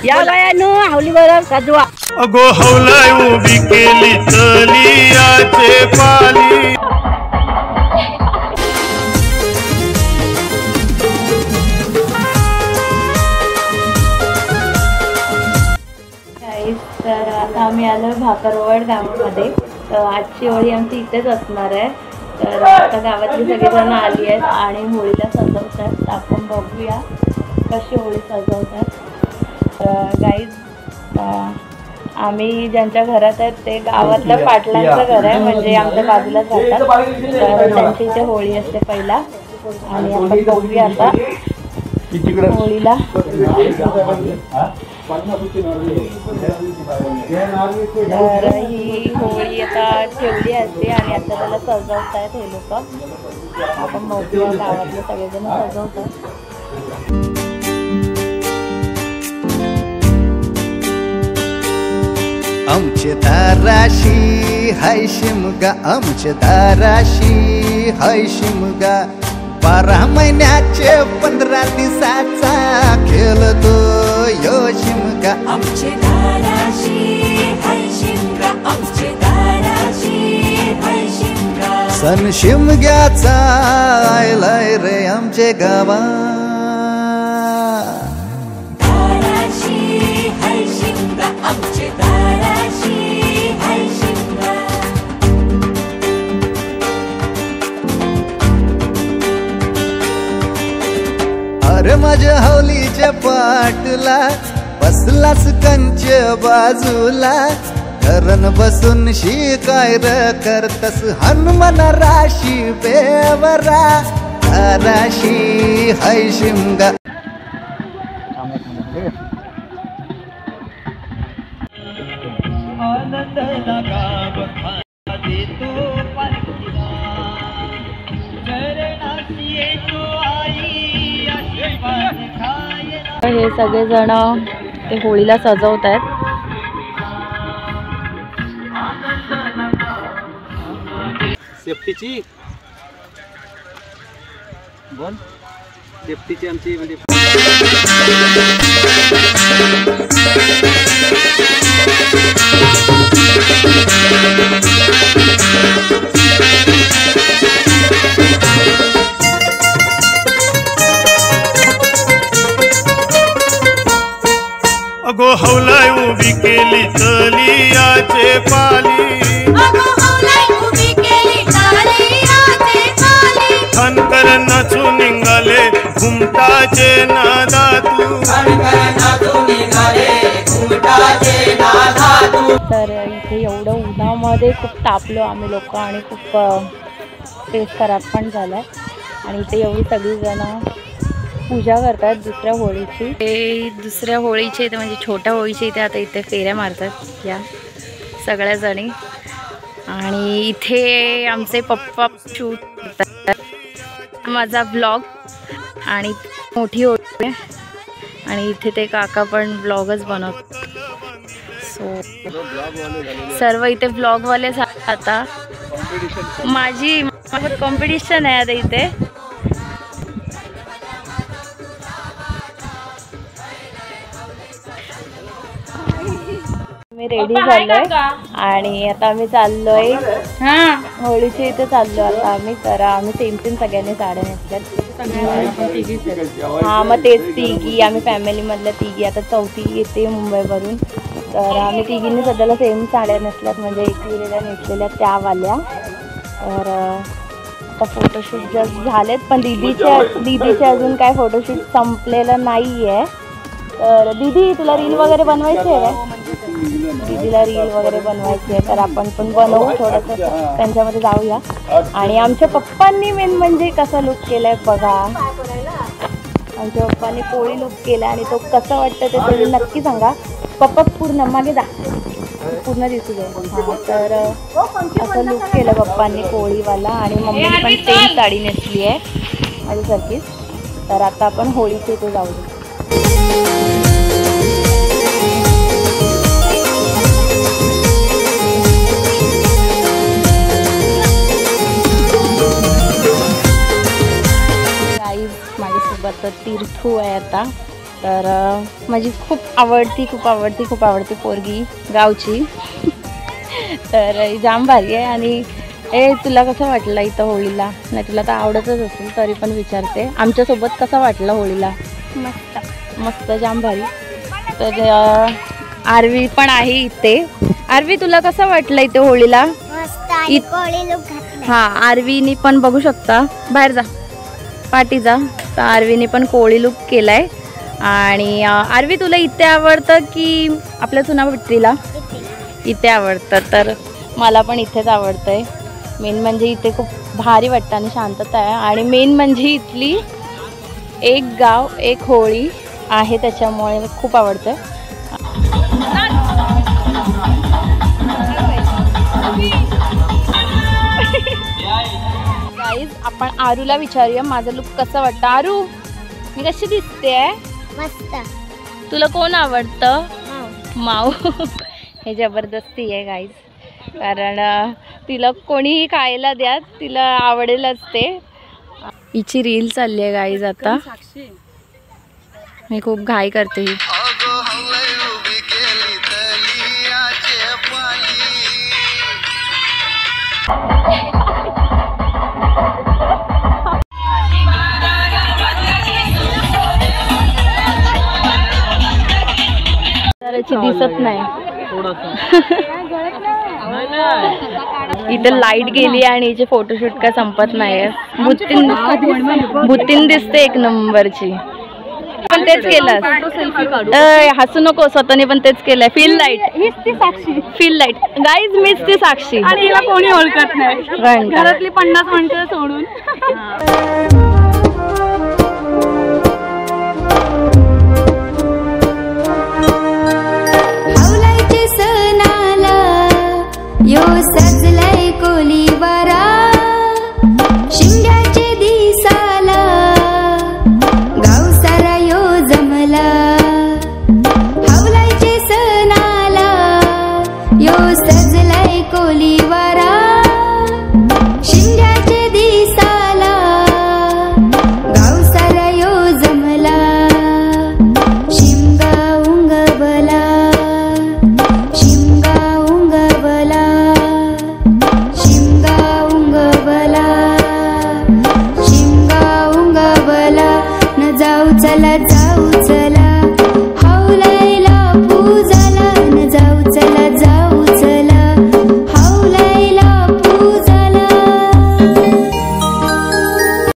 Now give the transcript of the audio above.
या बायानो हावलीवर सजवा. अगो हौलाय उभी केली तलियाचे पाली. तर आता आम्ही आलो भाकरवड गावामध्ये. आजची होळी आमची इथेच असणार आहे. तर आता गावातली सगळेजण आली आहेत आणि होळीला सजवतात. आपण बघूया कशी होळी सजवतात. गाईज आम्ही ज्यांच्या घरात आहेत ते गावातल्या पाटलांचं घर आहे, म्हणजे आमच्या बाजूलाच राहतात. तर त्यांची इथे होळी असते पहिला आणि आपण बघूया आता होळीला. तर ही होळी आता ठेवली असते आणि आता त्याला सजवत आहेत हे लोक. आपण बघूया गावातले सगळेजण सजवतात. आमचे दाराशी हाय शिमगा, आमचे दाराशी हाय शिमगा. 12 महिन्याचे 15 दिवसाचा खेळतो यो शिमगा. आमचे दाराशी हाय शिमगा, आमचे दाराशी हाय शिमगा. सण शिमग्याचा आयलाय रे आमचे गावा. दाराशी हाय शिमगा, आमचे दाराशी हाय शिमगा. अरे माझ्या हौलीच्या पाटला बसलास कंच बाजूला. धरण बसून शिकाय र करतस हनुमान राशी बेवरा. राशी हाय शिमगा. हे सगळेजण ते होळीला सजवत आहेत. सेफ्टीची बोल. सेफ्टीची आमची म्हणजे अगो हौलाय उभी केली तलियाचे पाली. खनकर नाचू निघाले घुमटाचे नादातू. तर इथे एवढं उन्हामध्ये खूप तापलो आम्ही लोक आणि खूप पेट खराब पण झालाय. आणि इथे एवढी सगळीजण पूजा करतात दुसऱ्या होळीची. ते दुसऱ्या होळीचे इथे म्हणजे छोट्या होळीचे इथे आता इथे फेऱ्या मारतात या सगळ्या जणी. आणि इथे आमचे पप्पा शूट करतात माझा ब्लॉग. आणि मोठी होळी आणि इथे ते काका पण ब्लॉगच बनवतात. सो सर्व इथे ब्लॉगवाले आता. माझी कॉम्पिटिशन आहे आता इथे. मी रेडी झालोय आणि आता आम्ही चाललोय होळीच्या इथे चाललो आता आम्ही. तर आम्ही सेम सगळ्यांनी साड्या नेसल्यात. हा मग तेच तिघी आम्ही फॅमिली मधल्या तिघी. आता चौथी येते मुंबईवरून. तर आम्ही तिघींनी सध्याला सेम साड्या नेसल्यात म्हणजे एकविरेला नेसलेल्या त्यावाल्या. तर आता फोटोशूट जस्ट झालेत पण दीदीचे अजून काय फोटोशूट संपलेलं नाही आहे. तर दीदी तुला रील वगैरे बनवायची आहे का? दीदीला रील वगैरे बनवायची आहे तर आपण पण बनवू थोडंसं त्यांच्यामध्ये जाऊया. आणि आमच्या पप्पांनी मेन म्हणजे कसा लुक केलाय बघा. आमच्या पप्पांनी पोळी लुक केला आणि तो कसं वाटतं ते तुम्ही नक्की सांगा. पप्पा पूर्ण मागे जा पूर्ण दिसू दे. हां तर असं लुक केलं पप्पांनी पोळीवाला. आणि मम्मीने पण सेम साडी नेसली आहे माझ्यासारखीच. तर आता आपण होळीच्या इथे जाऊ. माझ्यासोबत तीर्थू आहे आता. तर माझी खूप आवडती पोरगी गावची. तर जाम भारी आहे. आणि तुला कसं वाटलं इथं होळीला? नाही तुला तर आवडतच असेल तरी पण विचारते, आमच्यासोबत कसं वाटलं होळीला? मस्त जाम भारी. तर आरवी पण आहे इथे. आरवी तुला कसं वाटलं इथे होळीला? हां, आरवीनी पण बघू शकता, बाहेर जा पाठी जा. तर आरवीने पण कोळी लुक केलाय. आणि आरवी तुला इथे आवडतं की आपल्या चुनाभट्टीला? इथे आवडतं. तर मला पण इथेच आवडतंय. मेन म्हणजे इथे खूप भारी वाटतं आणि शांतता आहे. आणि मेन म्हणजे इथली एक गाव एक होळी आहे, त्याच्यामुळे खूप आवडतं. गाईज आपण आरूला विचारूया माझं लुक कसं वाटतं. आरू, मी कशी दिसते? मस्त. तुला कोण आवडतं? माऊ. हे जबरदस्ती आहे गाईज, कारण तिला कोणीही खायला द्या तिला आवडेलच ते. हिची रील चालली आहे गाईज आता. मी खूप घाई करते ही. दिसत नाही. इथे लाईट गेली आणि हिचे फोटोशूट काय संपत नाही. भूतीन दिसते एक नंबरची. पण तेच केलं, हसू नको, स्वतःने पण तेच केलंय. फील लाईट गाईज, मीच ती साक्षी. आणि हिला कोणी ओळखत नाही घरातली 50 मिनिटं सोडून.